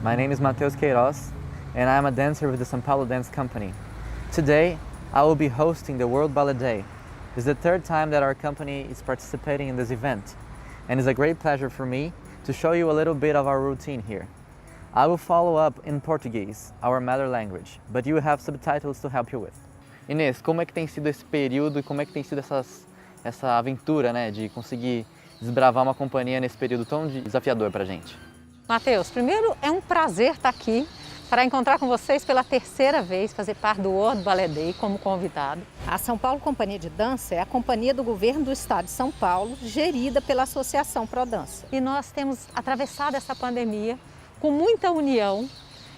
My name is Matheus Queiroz and I am a dancer with the São Paulo Dance Company. Today, I will be hosting the World Ballet Day. It's the third time that our company is participating in this event, and it's a great pleasure for me to show you a little bit of our routine here. I will follow up in Portuguese, our mother language, but you will have subtitles to help you with. Inês, como é que tem sido esse período e como é que tem sido essa aventura, né, de conseguir desbravar uma companhia nesse período tão desafiador pra gente? Matheus, primeiro é um prazer estar aqui para encontrar com vocês pela terceira vez, fazer parte do World Ballet Day como convidado. A São Paulo Companhia de Dança é a companhia do governo do estado de São Paulo, gerida pela Associação Pro Dança. E nós temos atravessado essa pandemia com muita união,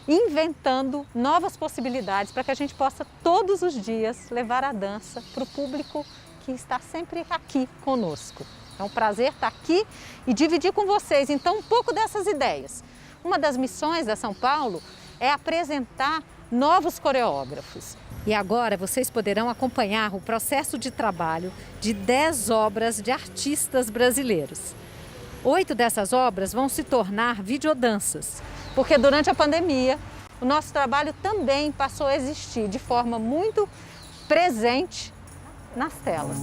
inventando novas possibilidades para que a gente possa todos os dias levar a dança para o público que está sempre aqui conosco. É um prazer estar aqui e dividir com vocês então um pouco dessas ideias. Uma das missões da São Paulo é apresentar novos coreógrafos. E agora vocês poderão acompanhar o processo de trabalho de 10 obras de artistas brasileiros. 8 dessas obras vão se tornar videodanças. Porque durante a pandemia, o nosso trabalho também passou a existir de forma muito presente nas telas.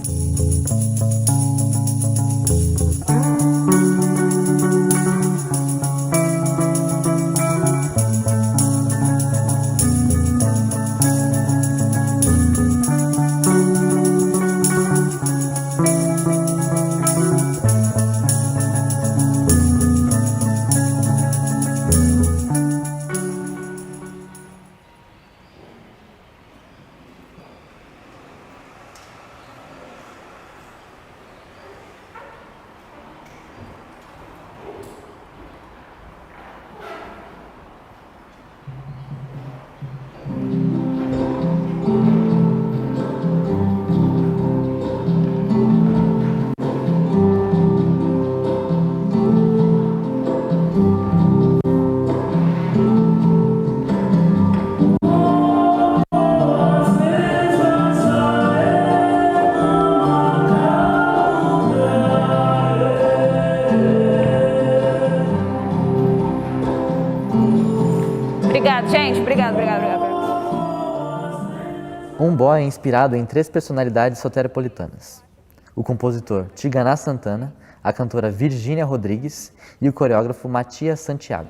Obrigada, gente. Obrigada. Um boy é inspirado em 3 personalidades soteropolitanas: o compositor Tiganá Santana, a cantora Virgínia Rodrigues e o coreógrafo Matias Santiago.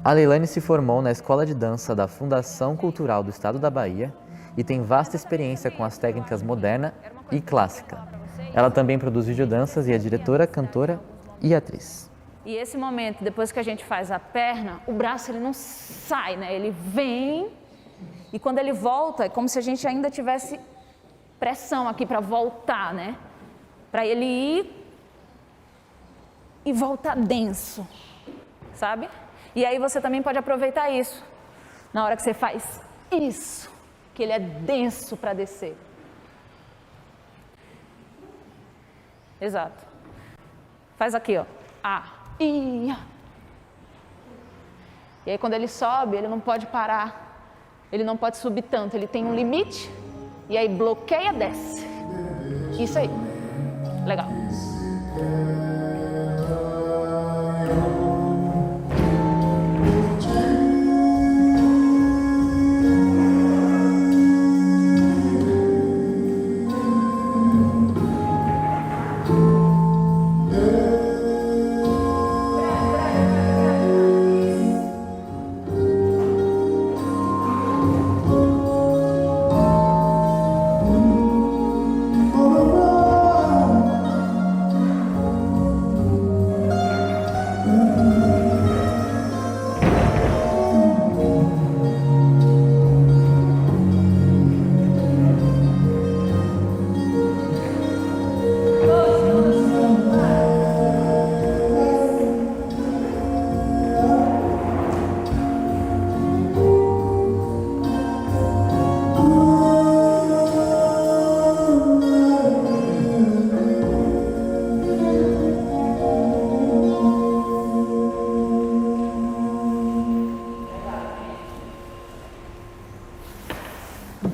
A Leilane se formou na Escola de Dança da Fundação Cultural do Estado da Bahia e tem vasta experiência com as técnicas moderna e clássica. Ela também produz videodanças e é diretora, cantora e atriz. E esse momento, depois que a gente faz a perna, o braço ele não sai, né? Ele vem e quando ele volta, é como se a gente ainda tivesse pressão aqui para voltar, né? Para ele ir e voltar denso, sabe? E aí você também pode aproveitar isso, na hora que você faz isso, que ele é denso para descer. Exato. Faz aqui, ó. E aí quando ele sobe, ele não pode parar, ele não pode subir tanto, ele tem um limite, e aí bloqueia, desce. Isso aí. Legal.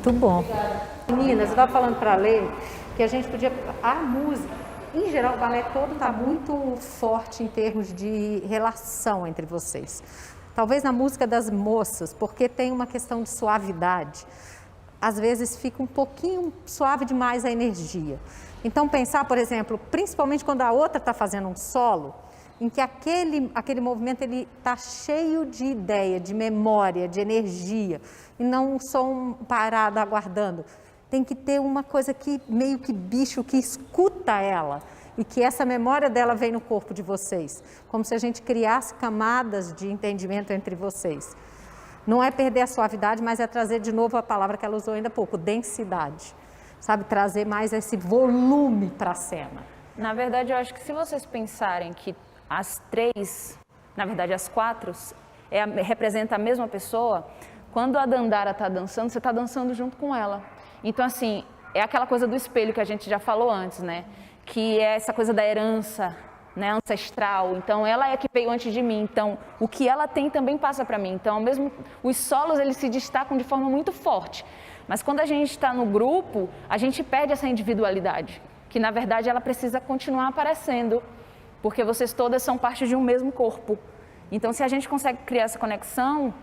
Muito bom. Meninas, eu estava falando para a Lê que a gente podia... A música, em geral, o balé todo está muito forte em termos de relação entre vocês. Talvez na música das moças, porque tem uma questão de suavidade. Às vezes fica um pouquinho suave demais a energia. Então pensar, por exemplo, principalmente quando a outra está fazendo um solo, em que aquele movimento ele está cheio de ideia, de memória, de energia, e não só um parado aguardando. Tem que ter uma coisa que meio que bicho, que escuta ela, e que essa memória dela vem no corpo de vocês, como se a gente criasse camadas de entendimento entre vocês. Não é perder a suavidade, mas é trazer de novo a palavra que ela usou ainda há pouco, densidade. Sabe, trazer mais esse volume para a cena. Na verdade, eu acho que se vocês pensarem que as 3, na verdade as 4, representa a mesma pessoa, quando a Dandara está dançando, você está dançando junto com ela. Então, assim, é aquela coisa do espelho que a gente já falou antes, né? Que é essa coisa da herança, né, ancestral. Então, ela é que veio antes de mim. Então, o que ela tem também passa para mim. Então, mesmo os solos, eles se destacam de forma muito forte. Mas quando a gente está no grupo, a gente perde essa individualidade, que na verdade ela precisa continuar aparecendo, porque vocês todas são parte de um mesmo corpo. Então, se a gente consegue criar essa conexão,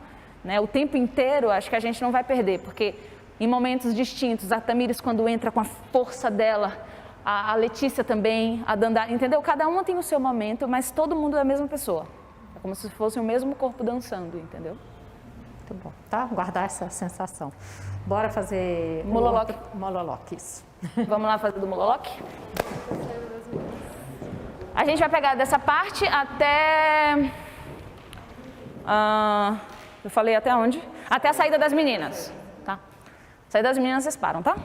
né, o tempo inteiro, acho que a gente não vai perder, porque em momentos distintos, a Tamires quando entra com a força dela, a Letícia também, a Dandara, entendeu? Cada uma tem o seu momento, mas todo mundo é a mesma pessoa. É como se fosse o mesmo corpo dançando, entendeu? Muito bom, tá? Guardar essa sensação. Bora fazer... Mololoque. Mololoque, isso. Vamos lá fazer do Mololoque? A gente vai pegar dessa parte até... eu falei até onde? Até a saída das meninas, tá? Saída das meninas, vocês param, tá?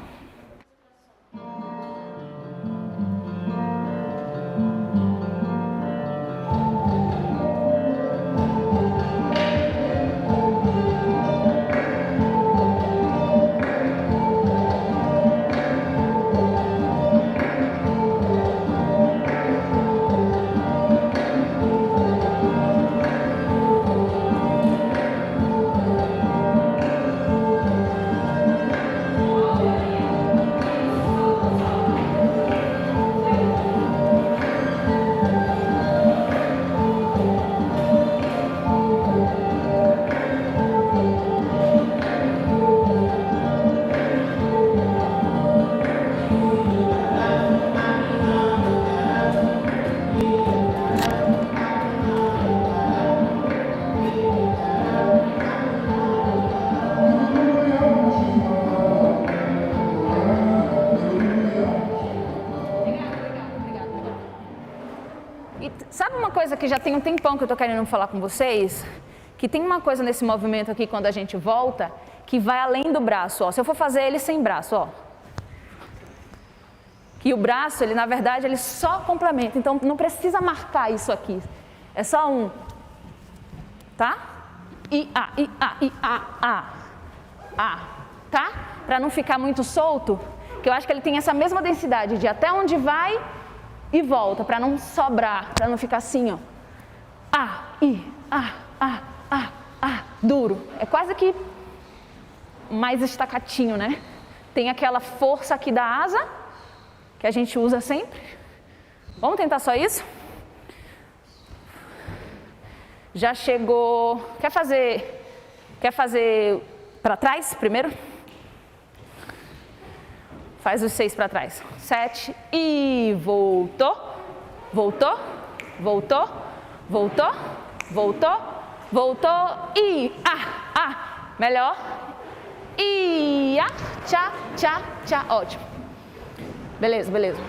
Sabe uma coisa que já tem um tempão que eu tô querendo falar com vocês? Que tem uma coisa nesse movimento aqui, quando a gente volta, que vai além do braço, ó. Se eu for fazer ele sem braço, ó. Que o braço, ele na verdade, ele só complementa. Então, não precisa marcar isso aqui. É só um. Tá? I, A. Tá? Pra não ficar muito solto, que eu acho que ele tem essa mesma densidade de até onde vai e volta, para não sobrar, para não ficar assim, ó. Duro. É quase que mais estacatinho, né? Tem aquela força aqui da asa, que a gente usa sempre. Vamos tentar só isso? Já chegou... Quer fazer para trás primeiro? Faz os 6 para trás. 7 e voltou. Voltou. Voltou. Voltou. Voltou. Voltou e melhor. E tchá, tchá, tchá. Ótimo. Beleza, beleza.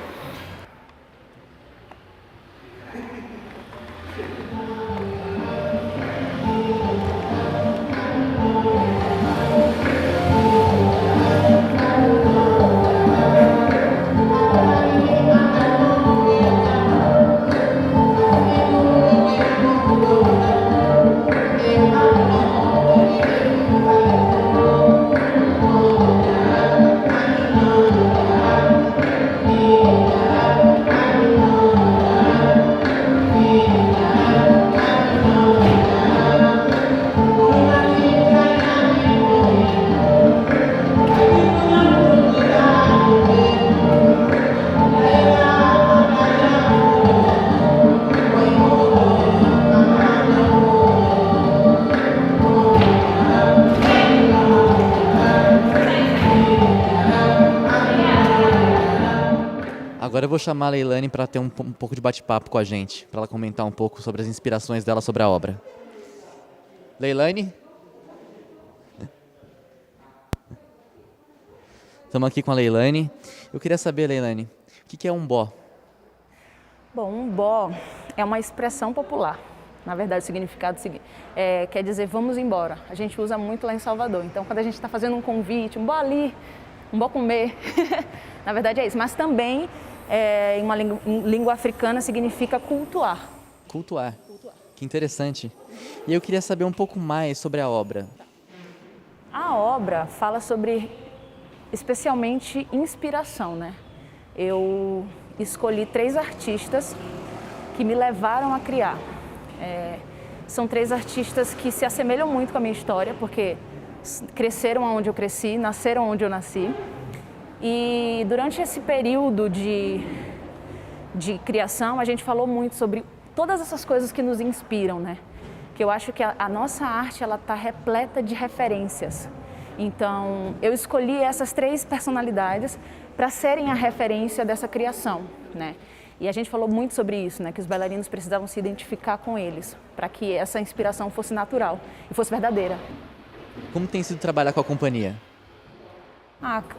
Agora eu vou chamar a Leilane para ter um pouco de bate-papo com a gente, para ela comentar um pouco sobre as inspirações dela sobre a obra. Leilane? Estamos aqui com a Leilane. Eu queria saber, Leilane, o que é um bó? Bom, um bó é uma expressão popular. Na verdade, o significado quer dizer vamos embora. A gente usa muito lá em Salvador. Então, quando a gente está fazendo um convite, um bó ali, um bó comer, na verdade é isso. Mas também, em língua africana, significa cultuar. Cultuar. Que interessante. E eu queria saber um pouco mais sobre a obra. A obra fala sobre, especialmente, inspiração, né? Eu escolhi 3 artistas que me levaram a criar. São 3 artistas que se assemelham muito com a minha história, porque cresceram onde eu cresci, nasceram onde eu nasci. E durante esse período de criação, a gente falou muito sobre todas essas coisas que nos inspiram, né? Que eu acho que a nossa arte ela está repleta de referências. Então, eu escolhi essas 3 personalidades para serem a referência dessa criação, né? E a gente falou muito sobre isso, né? Que os bailarinos precisavam se identificar com eles, para que essa inspiração fosse natural e fosse verdadeira. Como tem sido trabalhar com a companhia?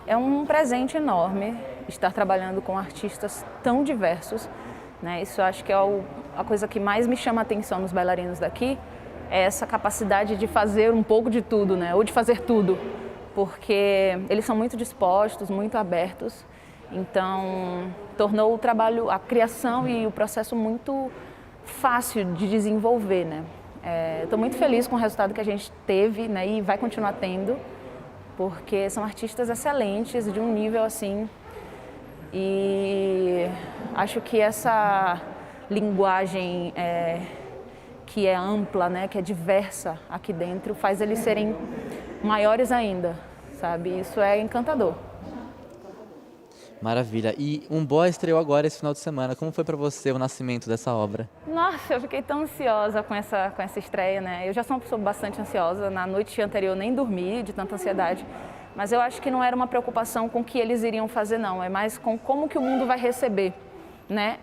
É um presente enorme estar trabalhando com artistas tão diversos, né? Isso eu acho que é a coisa que mais me chama a atenção nos bailarinos daqui, é essa capacidade de fazer um pouco de tudo, né? Ou de fazer tudo, porque eles são muito dispostos, muito abertos. Então, tornou o trabalho, a criação e o processo muito fácil de desenvolver, né? Estou muito feliz com o resultado que a gente teve, né? E vai continuar tendo, porque são artistas excelentes, de um nível assim. E acho que essa linguagem que é ampla, né? Que é diversa aqui dentro, faz eles serem maiores ainda, sabe? Isso é encantador. Maravilha. E um bó estreou agora esse final de semana. Como foi para você o nascimento dessa obra? Nossa, eu fiquei tão ansiosa com essa estreia, né? Eu já sou uma pessoa bastante ansiosa. Na noite anterior nem dormi de tanta ansiedade. Mas eu acho que não era uma preocupação com o que eles iriam fazer, não. É mais com como que o mundo vai receber, né?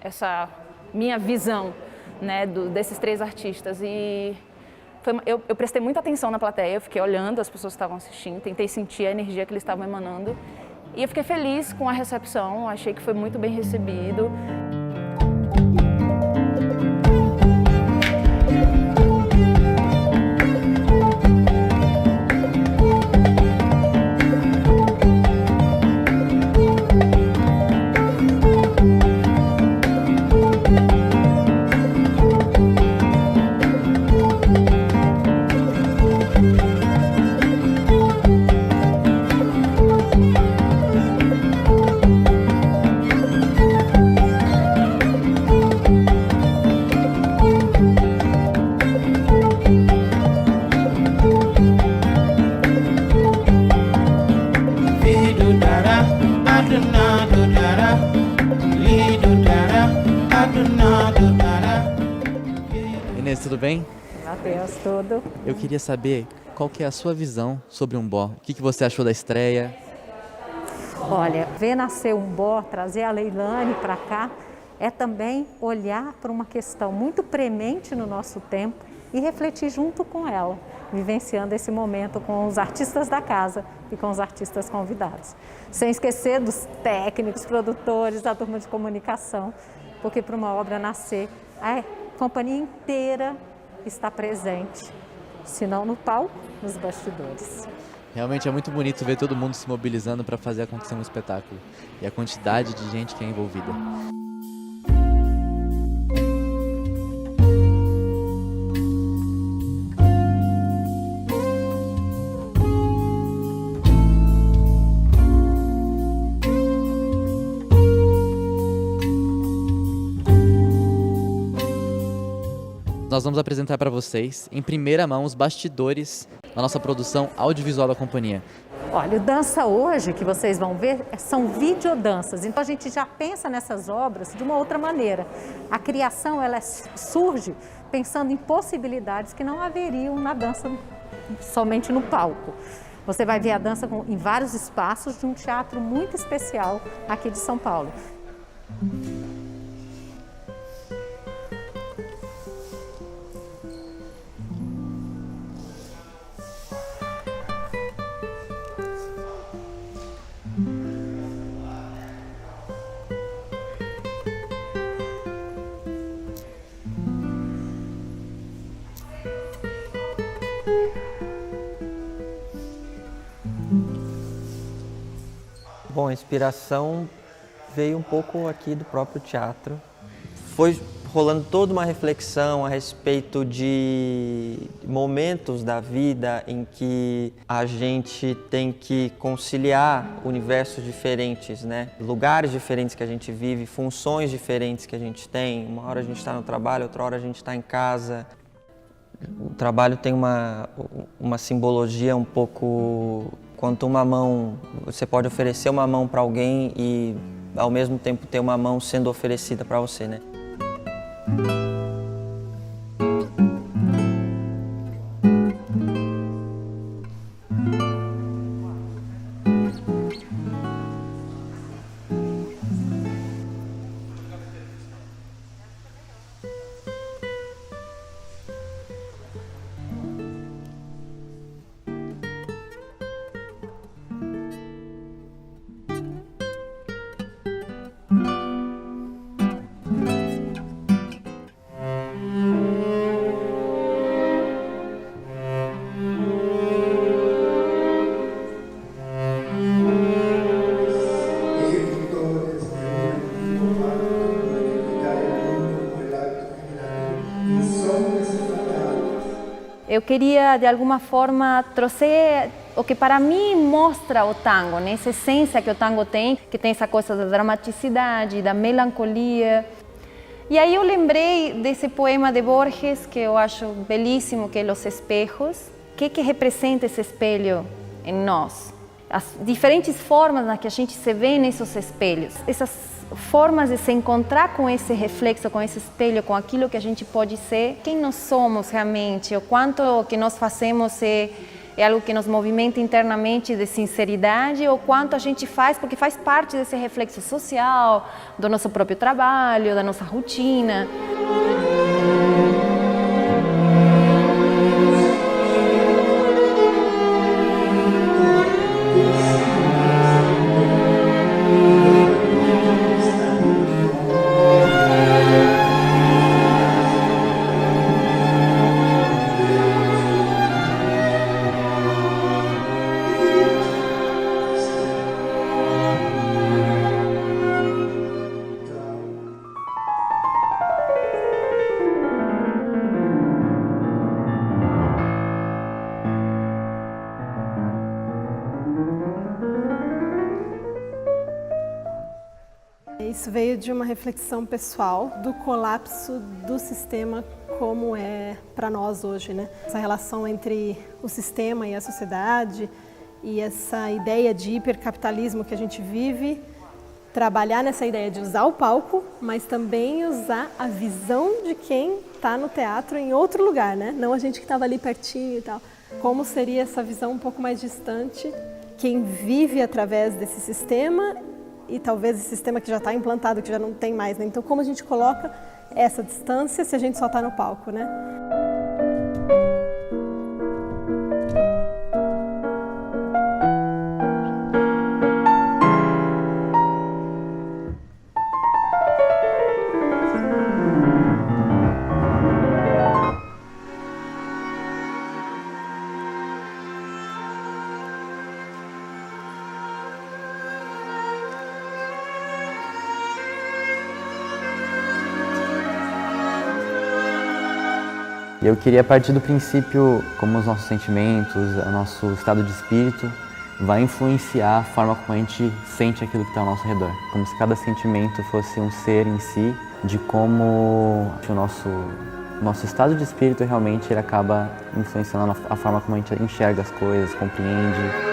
Essa minha visão, né? Desses 3 artistas. E eu prestei muita atenção na plateia. Eu fiquei olhando as pessoas que estavam assistindo. Tentei sentir a energia que eles estavam emanando. E eu fiquei feliz com a recepção, achei que foi muito bem recebido. Inês, tudo bem? Matheus, tudo. Eu queria saber qual que é a sua visão sobre um bó. O que você achou da estreia? Olha, ver nascer um bó, trazer a Leilane para cá, é também olhar para uma questão muito premente no nosso tempo e refletir junto com ela, vivenciando esse momento com os artistas da casa e com os artistas convidados. Sem esquecer dos técnicos, produtores, da turma de comunicação, porque para uma obra nascer, a companhia inteira está presente, se não no palco, nos bastidores. Realmente é muito bonito ver todo mundo se mobilizando para fazer acontecer um espetáculo e a quantidade de gente que é envolvida. Nós vamos apresentar para vocês, em primeira mão, os bastidores da nossa produção audiovisual da companhia. Olha, o Dança Hoje, que vocês vão ver, são videodanças. Então a gente já pensa nessas obras de uma outra maneira. A criação, ela surge pensando em possibilidades que não haveriam na dança somente no palco. Você vai ver a dança em vários espaços de um teatro muito especial aqui de São Paulo. Bom, a inspiração veio um pouco aqui do próprio teatro. Foi rolando toda uma reflexão a respeito de momentos da vida em que a gente tem que conciliar universos diferentes, né? Lugares diferentes que a gente vive, funções diferentes que a gente tem. Uma hora a gente está no trabalho, outra hora a gente está em casa. O trabalho tem uma simbologia um pouco... Quanto uma mão, você pode oferecer uma mão para alguém e ao mesmo tempo ter uma mão sendo oferecida para você, né? Eu queria, de alguma forma, trazer o que para mim mostra o tango, né? Essa essência que o tango tem, que tem essa coisa da dramaticidade, da melancolia. E aí eu lembrei desse poema de Borges, que eu acho belíssimo, que é Los Espejos. O que representa esse espelho em nós? As diferentes formas na que a gente se vê nesses espelhos. Essas formas de se encontrar com esse reflexo, com esse espelho, com aquilo que a gente pode ser, quem nós somos realmente, o quanto o que nós fazemos é algo que nos movimenta internamente de sinceridade, ou quanto a gente faz, porque faz parte desse reflexo social, do nosso próprio trabalho, da nossa rotina. Isso veio de uma reflexão pessoal do colapso do sistema como é para nós hoje, né? Essa relação entre o sistema e a sociedade e essa ideia de hipercapitalismo que a gente vive, trabalhar nessa ideia de usar o palco, mas também usar a visão de quem está no teatro em outro lugar, né? Não a gente que estava ali pertinho e tal. Como seria essa visão um pouco mais distante, quem vive através desse sistema e talvez esse sistema que já está implantado, que já não tem mais, né? Então, como a gente coloca essa distância se a gente só está no palco, né? E eu queria partir do princípio como os nossos sentimentos, o nosso estado de espírito vai influenciar a forma como a gente sente aquilo que está ao nosso redor. Como se cada sentimento fosse um ser em si, de como o nosso estado de espírito realmente ele acaba influenciando a forma como a gente enxerga as coisas, compreende.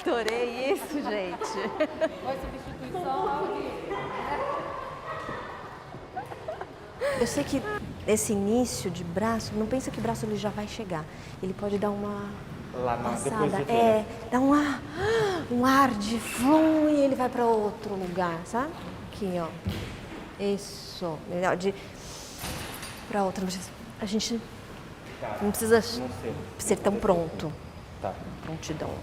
Adorei isso, gente. Eu sei que esse início de braço, não pensa que o braço ele já vai chegar. Ele pode dar uma passada, dá um ar de flum e ele vai para outro lugar, sabe? Aqui, ó. Isso, melhor de para outro. A gente não precisa ser tão pronto. Tá. Prontidão.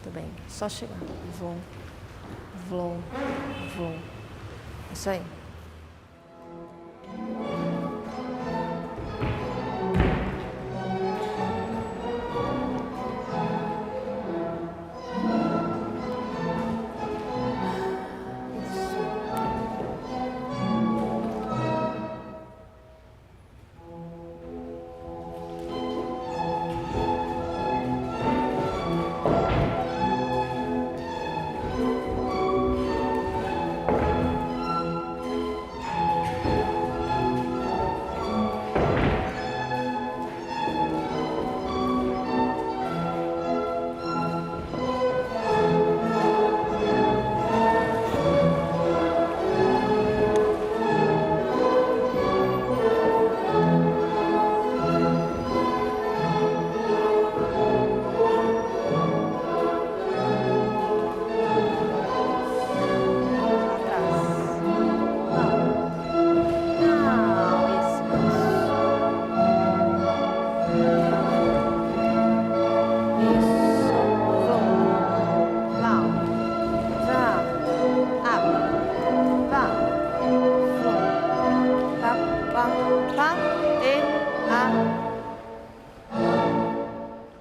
Tudo bem, só chegar. Vlom, vlom, vlom. Isso aí.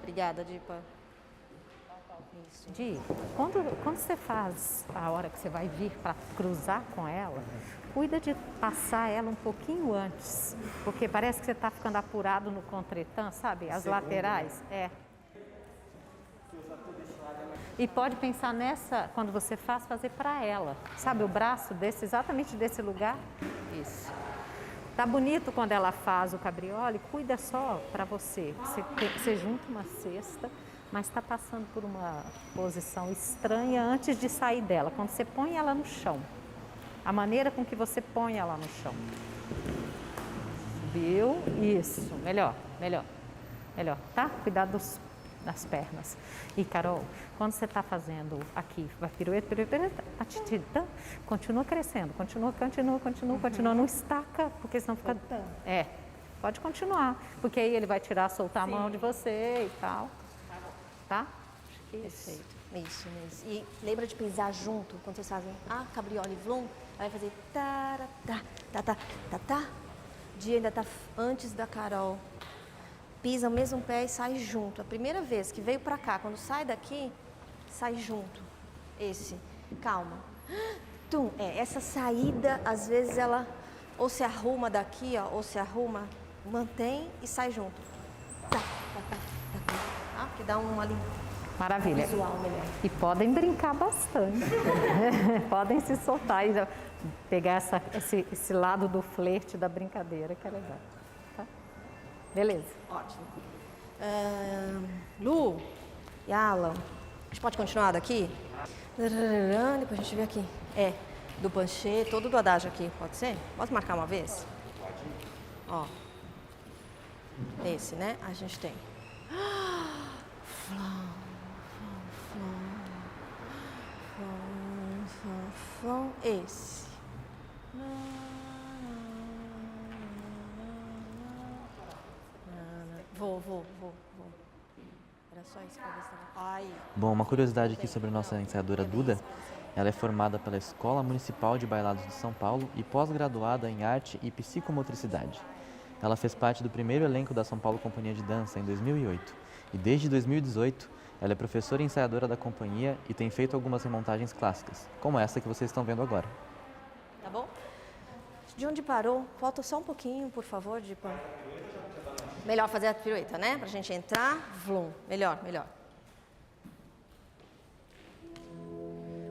Obrigada, Dipa. Isso. Di, quando você faz a hora que você vai vir para cruzar com ela, cuida de passar ela um pouquinho antes, porque parece que você está ficando apurado no contretan, sabe? As laterais. É. E pode pensar nessa, quando você faz, fazer para ela. Sabe, o braço desse, exatamente desse lugar? Isso. Tá bonito quando ela faz o cabriole, cuida só para você. Você junta uma cesta, mas está passando por uma posição estranha antes de sair dela. Quando você põe ela no chão, a maneira com que você põe ela no chão. Viu? Isso, melhor, melhor, melhor, tá? Cuidado das pernas. E, Carol, quando você está fazendo aqui, vai pirueta, continua crescendo, continua, não estaca, porque senão fica... É, pode continuar, porque aí ele vai tirar, soltar a mão de você e tal. Tá? Perfeito. Isso mesmo. E lembra de pisar junto, quando vocês fazem cabriole vlum, vai fazer tá. Dia ainda tá antes da Carol. Pisa o mesmo pé e sai junto. A primeira vez que veio pra cá, quando sai daqui, sai junto. Esse, calma. Tum, essa saída, às vezes ela ou se arruma daqui, ó, ou se arruma, mantém e sai junto. Tá. Que dá uma Maravilha. visual melhor. E podem brincar bastante. Podem se soltar e pegar esse lado do flerte, da brincadeira, que é legal. Tá? Beleza. Ótimo. Lu e Alan, a gente pode continuar daqui? Depois a gente vê aqui. Do panchê, todo do adágio aqui, pode ser? Posso marcar uma vez? Pode. Ó. Esse, né? A gente tem. Esse. Vou. Era só isso pra ver se tava... Ai. Bom, uma curiosidade aqui sobre a nossa ensaiadora Duda. Ela é formada pela Escola Municipal de Bailados de São Paulo e pós-graduada em Arte e Psicomotricidade. Ela fez parte do primeiro elenco da São Paulo Companhia de Dança em 2008 e desde 2018 ela é professora e ensaiadora da companhia e tem feito algumas remontagens clássicas, como essa que vocês estão vendo agora. Tá bom? De onde parou? Falta só um pouquinho, por favor, de pão. Melhor fazer a pirueta, né? Pra gente entrar, vlum. Melhor.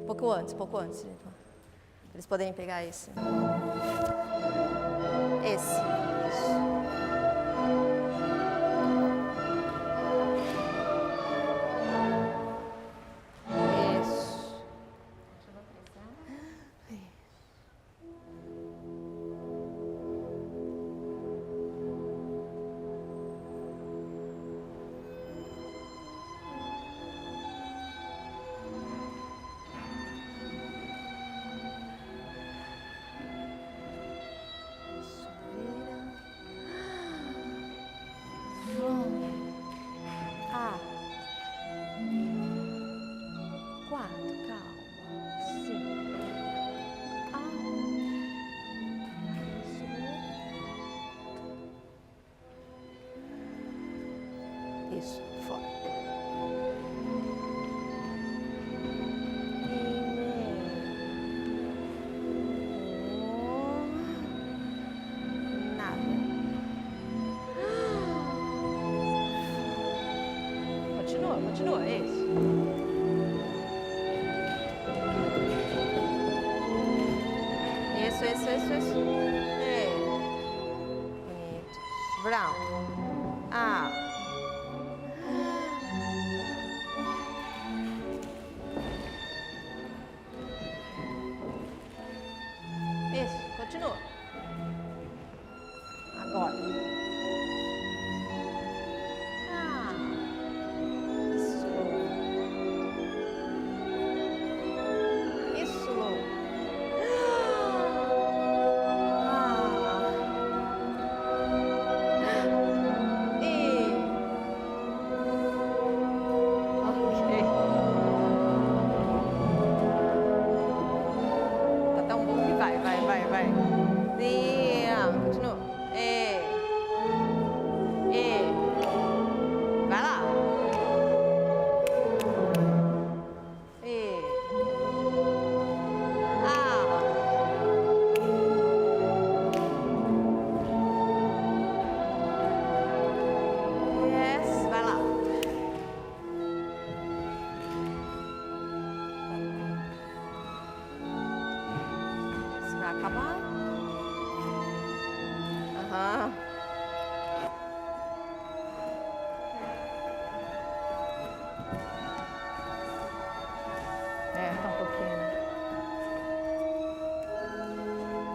Pouco antes. Pra eles poderem pegar esse. Isso. Isso, fora. Nada. Continua, isso. Isso. Bonito. Brown. Isso, continua. Agora. Isso. Tá tão bom que vai. Continua. Vai lá. Yes, vai lá. Isso vai acabar. Tá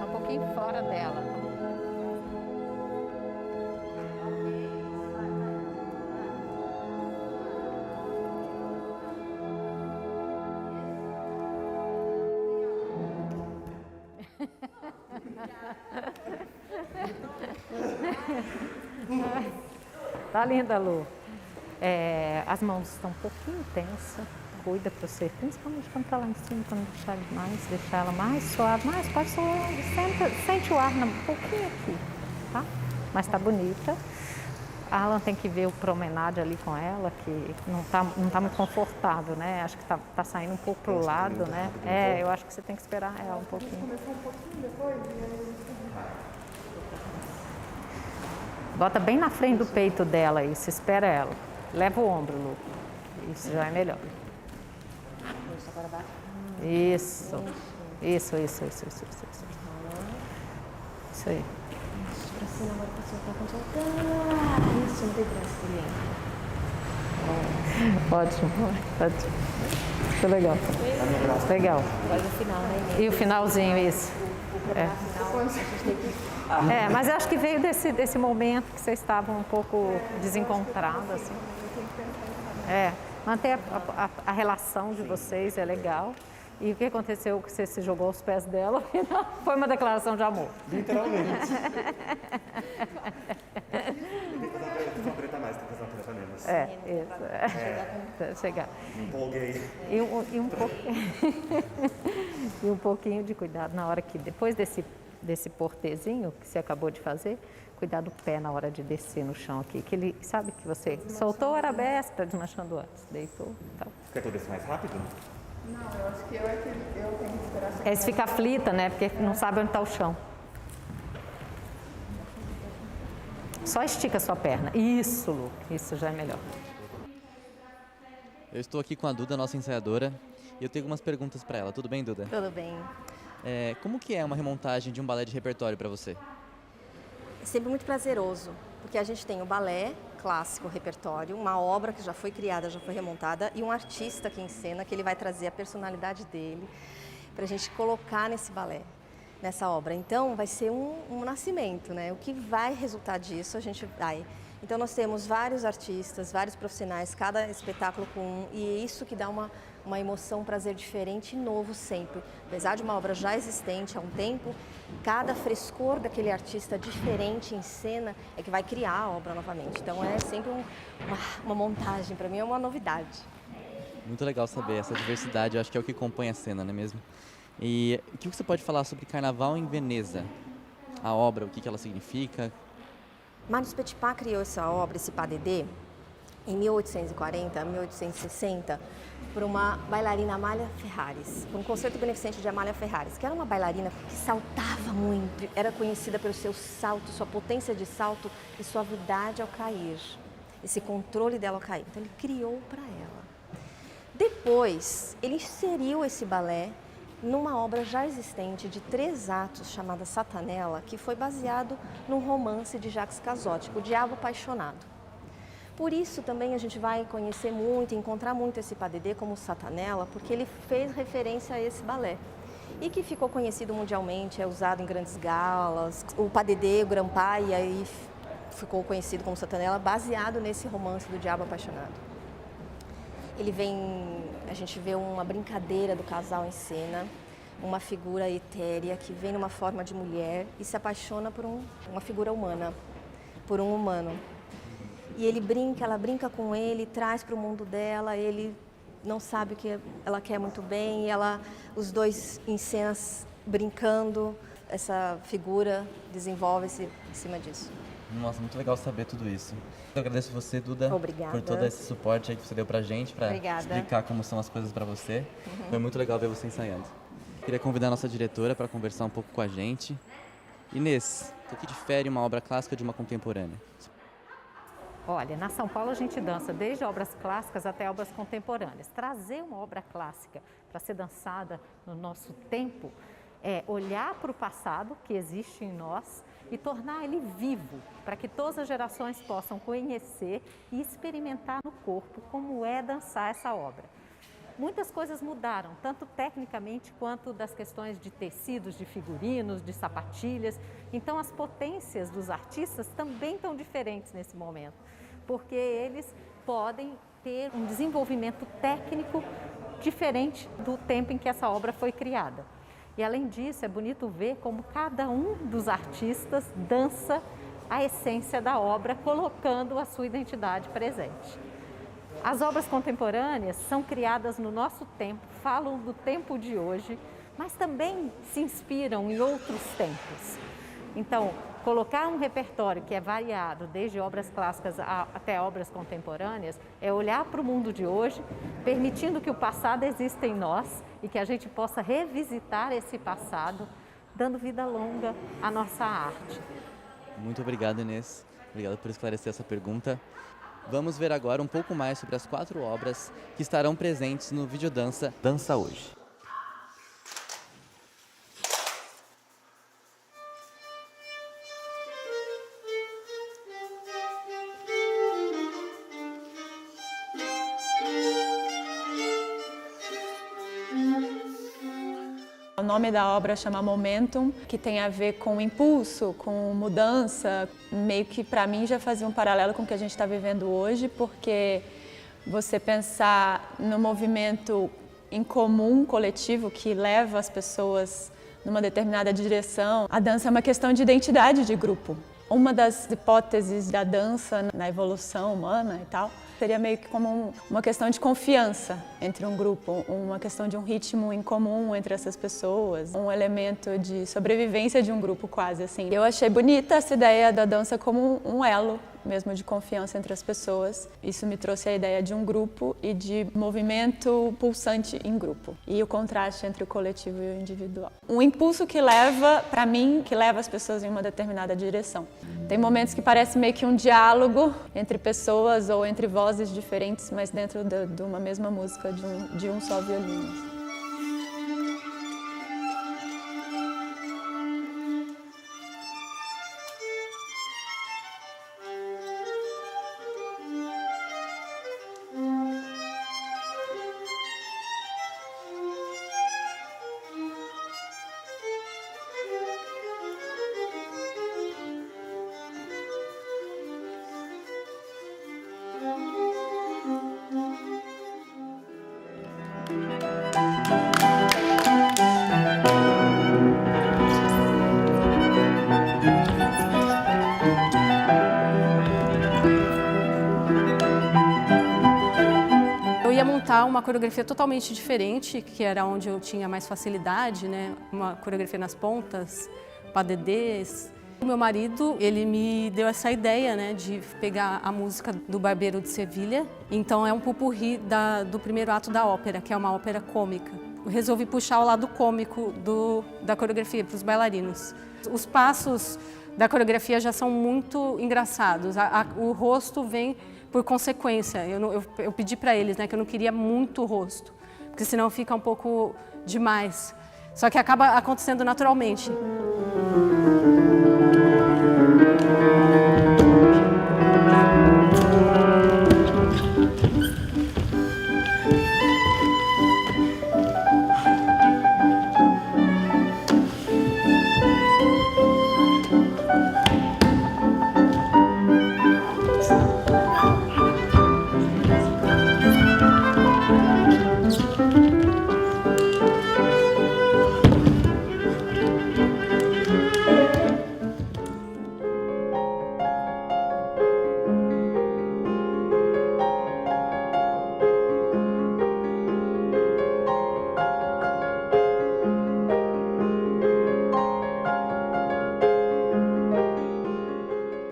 um pouquinho fora dela. Tá linda, Lu. As mãos estão um pouquinho tensas. Cuida para você, principalmente quando está lá em cima, quando deixar ela mais suave, pode suave, sente o ar um pouquinho aqui, tá? Mas tá bonita. A Alan tem que ver o promenade ali com ela, que não tá muito confortável, né? Acho que tá saindo um pouco pro lado, né? Eu acho que você tem que esperar ela um pouquinho. Bota bem na frente do peito dela isso, espera ela. Leva o ombro, Lu. Isso já é melhor. Isso. Isso aí. Pra cima agora pra soltar, quando soltar. Isso, não tem pressa, Ótimo. Foi legal. Legal. Agora no final, né? E o finalzinho, isso. Mas eu acho que veio desse momento que vocês estavam um pouco desencontrados, assim. Manter a relação de vocês é legal. E o que aconteceu que você se jogou aos pés dela? Foi uma declaração de amor. Literalmente. Tem que fazer uma treta mais, tem que fazer uma treta menos. Chegar. Empolguei. E um pouquinho de cuidado na hora que, depois desse portezinho que você acabou de fazer, cuidar do pé na hora de descer no chão aqui. Que ele sabe que você soltou a arabesque, tá desmanchando antes, deitou e tal. Quer que eu desça mais rápido? Não, eu acho que eu tenho que esperar. Você fica aflita, né? Porque não sabe onde está o chão. Só estica a sua perna. Isso, Lu. Isso já é melhor. Eu estou aqui com a Duda, nossa ensaiadora, e eu tenho algumas perguntas para ela. Tudo bem, Duda? Tudo bem. Como que é uma remontagem de um balé de repertório para você? É sempre muito prazeroso, porque a gente tem o balé clássico, o repertório, uma obra que já foi criada, já foi remontada, e um artista que encena, que ele vai trazer a personalidade dele para a gente colocar nesse balé, nessa obra. Então, vai ser um nascimento, né? O que vai resultar disso, a gente vai. Então, nós temos vários artistas, vários profissionais, cada espetáculo com um, e é isso que dá uma emoção, um prazer diferente e novo sempre. Apesar de uma obra já existente há um tempo, cada frescor daquele artista diferente em cena é que vai criar a obra novamente. Então é sempre uma montagem, para mim é uma novidade. Muito legal saber essa diversidade, eu acho que é o que compõe a cena, não é mesmo? E o que você pode falar sobre Carnaval em Veneza? A obra, o que ela significa? Marius Petipa criou essa obra, esse padedê, em 1840, 1860, por uma bailarina Amália Ferraris, por um concerto beneficente de Amália Ferraris, que era uma bailarina que saltava muito, era conhecida pelo seu salto, sua potência de salto e suavidade ao cair, esse controle dela ao cair. Então ele criou para ela. Depois, ele inseriu esse balé numa obra já existente de 3 atos chamada Satanella, que foi baseado num romance de Jacques Cazotte, O Diabo Apaixonado. Por isso também a gente vai conhecer muito, encontrar muito esse padedê como Satanella, porque ele fez referência a esse balé. E que ficou conhecido mundialmente, é usado em grandes galas. O padedê, o Grand Pas, e aí ficou conhecido como Satanella, baseado nesse romance do Diabo Apaixonado. Ele vem, a gente vê uma brincadeira do casal em cena, uma figura etérea que vem numa forma de mulher e se apaixona por uma figura humana, por um humano. E ele brinca, ela brinca com ele, traz para o mundo dela, ele não sabe o que ela quer muito bem, os dois em cenas brincando, essa figura desenvolve-se em cima disso. Nossa, muito legal saber tudo isso. Eu agradeço você, Duda, Obrigada. por todo esse suporte aí que você deu pra gente, pra Obrigada. explicar como são as coisas pra você. Foi muito legal ver você ensaiando. Queria convidar a nossa diretora para conversar um pouco com a gente. Inês, o que difere uma obra clássica de uma contemporânea? Olha, na São Paulo a gente dança desde obras clássicas até obras contemporâneas. Trazer uma obra clássica para ser dançada no nosso tempo é olhar para o passado que existe em nós e tornar ele vivo, para que todas as gerações possam conhecer e experimentar no corpo como é dançar essa obra. Muitas coisas mudaram, tanto tecnicamente quanto das questões de tecidos, de figurinos, de sapatilhas. Então as potências dos artistas também estão diferentes nesse momento, porque eles podem ter um desenvolvimento técnico diferente do tempo em que essa obra foi criada. E além disso, é bonito ver como cada um dos artistas dança a essência da obra, colocando a sua identidade presente. As obras contemporâneas são criadas no nosso tempo, falam do tempo de hoje, mas também se inspiram em outros tempos. Então, Colocar um repertório que é variado, desde obras clássicas até obras contemporâneas, é olhar para o mundo de hoje, permitindo que o passado exista em nós e que a gente possa revisitar esse passado, dando vida longa à nossa arte. Muito obrigado, Inês. Obrigado por esclarecer essa pergunta. Vamos ver agora um pouco mais sobre as 4 obras que estarão presentes no Videodança Dança Hoje. O nome da obra chama Momentum, que tem a ver com impulso, com mudança. Meio que para mim já fazia um paralelo com o que a gente está vivendo hoje, porque você pensar no movimento em comum, coletivo, que leva as pessoas numa determinada direção. A dança é uma questão de identidade de grupo. Uma das hipóteses da dança na evolução humana e tal seria meio que como uma questão de confiança entre um grupo, uma questão de um ritmo em comum entre essas pessoas, um elemento de sobrevivência de um grupo quase assim. Eu achei bonita essa ideia da dança como um elo mesmo de confiança entre as pessoas. Isso me trouxe a ideia de um grupo e de movimento pulsante em grupo. E o contraste entre o coletivo e o individual. Um impulso que leva, para mim, que leva as pessoas em uma determinada direção. Tem momentos que parece meio que um diálogo entre pessoas ou entre vozes diferentes, mas dentro de uma mesma música, de um só violino. Eu ia montar uma coreografia totalmente diferente, que era onde eu tinha mais facilidade, né? Uma coreografia nas pontas, padedês. O meu marido, ele me deu essa ideia, né, de pegar a música do Barbeiro de Sevilha. Então é um pupurri do primeiro ato da ópera, que é uma ópera cômica. Eu resolvi puxar o lado cômico da coreografia para os bailarinos. Os passos da coreografia já são muito engraçados. O rosto vem por consequência. Eu pedi para eles, né, que eu não queria muito rosto, porque senão fica um pouco demais. Só que acaba acontecendo naturalmente.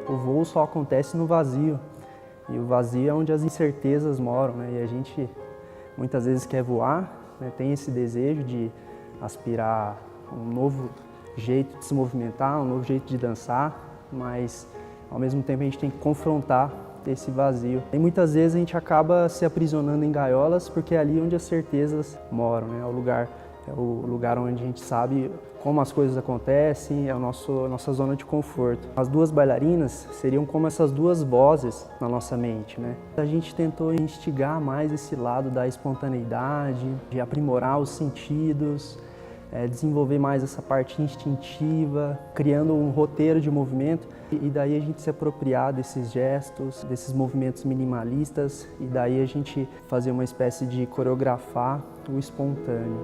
O voo só acontece no vazio, e o vazio é onde as incertezas moram, né? E a gente muitas vezes quer voar, né? Tem esse desejo de aspirar um novo jeito de se movimentar, um novo jeito de dançar, mas ao mesmo tempo a gente tem que confrontar esse vazio. E muitas vezes a gente acaba se aprisionando em gaiolas, porque é ali onde as certezas moram, né? É o lugar onde a gente sabe como as coisas acontecem, é a nossa zona de conforto. As duas bailarinas seriam como essas duas vozes na nossa mente, né? A gente tentou instigar mais esse lado da espontaneidade, de aprimorar os sentidos, desenvolver mais essa parte instintiva, criando um roteiro de movimento e daí a gente se apropriar desses gestos, desses movimentos minimalistas e daí a gente fazer uma espécie de coreografar o espontâneo.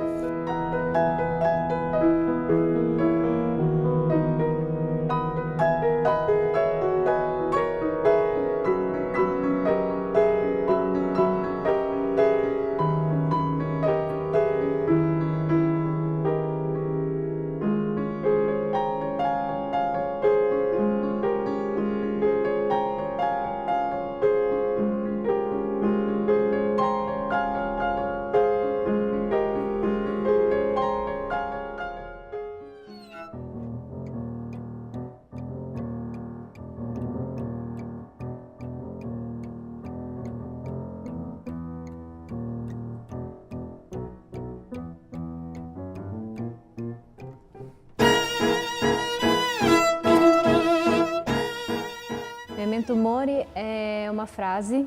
Memento Mori é uma frase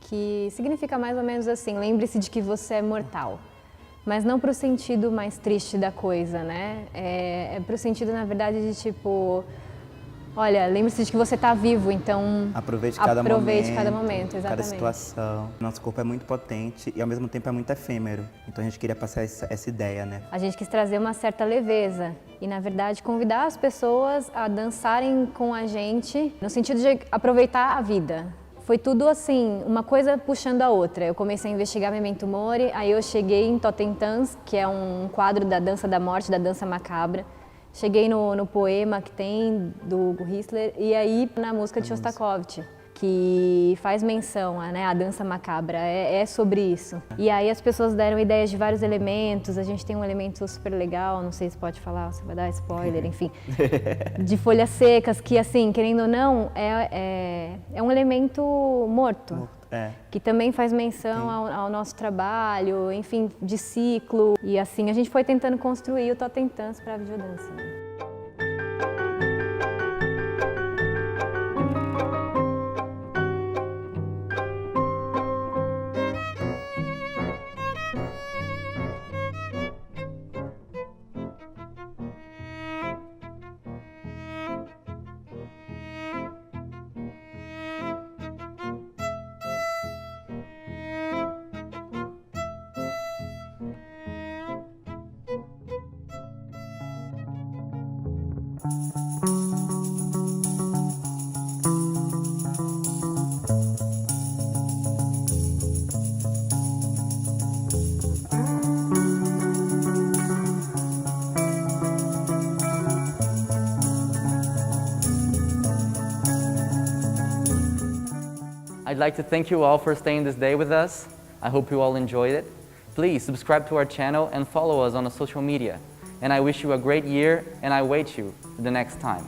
que significa mais ou menos assim, lembre-se de que você é mortal. Mas não para o sentido mais triste da coisa, né? É para o sentido, na verdade, de tipo, olha, lembre-se de que você está vivo, então aproveite cada momento, exatamente. cada situação. Nosso corpo é muito potente e ao mesmo tempo é muito efêmero. Então a gente queria passar essa ideia, né? A gente quis trazer uma certa leveza e, na verdade, convidar as pessoas a dançarem com a gente no sentido de aproveitar a vida. Foi tudo assim, uma coisa puxando a outra. Eu comecei a investigar Memento Mori, aí eu cheguei em Totentans, que é um quadro da dança da morte, da dança macabra. Cheguei no poema que tem do Hugo Hissler e aí na música de Shostakovich, que faz menção à dança macabra, é sobre isso. E aí as pessoas deram ideias de vários elementos, a gente tem um elemento super legal, não sei se pode falar, se vai dar spoiler, enfim, de folhas secas, que assim, querendo ou não, é um elemento morto. Que também faz menção ao nosso trabalho, enfim, de ciclo. E assim, a gente foi tentando construir o Totentans para a videodança. I'd like to thank you all for staying this day with us. I hope you all enjoyed it. Please subscribe to our channel and follow us on the social media. And I wish you a great year, and I wait you the next time.